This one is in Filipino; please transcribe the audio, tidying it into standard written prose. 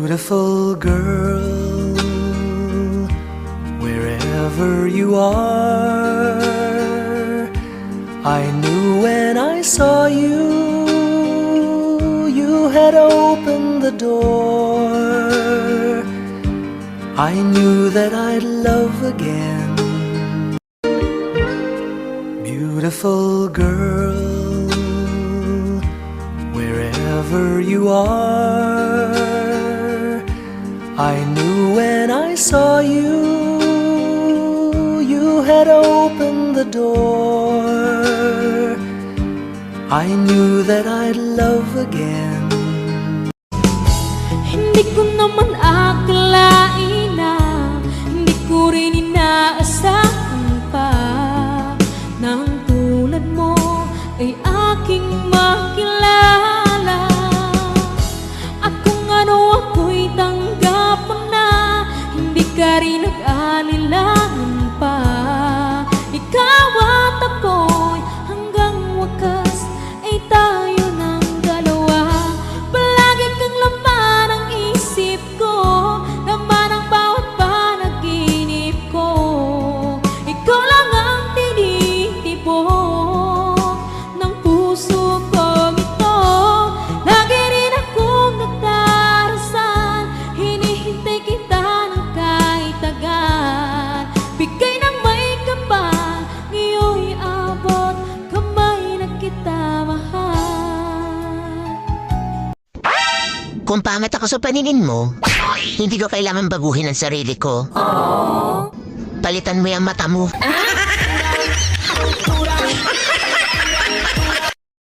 Beautiful girl, wherever you are, I knew when I saw you, you had opened the door. I knew that I'd love again. Beautiful girl, wherever you are, I knew when I saw you, you had opened the door. I knew that I'd love again. Hindi ko naman akalain na, hindi ko rin inaasahan pa na ang tulad mo ay aking makilala. At kung ano ako'y tanggap mo na, hindi ka rin nag-alilangan pa. Ikaw at ako'y hanggang wakas ay tayo ng dalawa. Palagi kang laman ang isip ko, laman ang bawat panaginip ko. Ikaw lang ang tinitibok ng puso kong ito. Lagi rin akong nagdarasal, hinihintay kita ng kahit tagal. Bigay ng may kapal, ngayon'y abot kamay na kita mahal. Kung pangit ako sa paningin mo, hindi ko kailangan baguhin ang sarili ko. Palitan mo yung mata mo.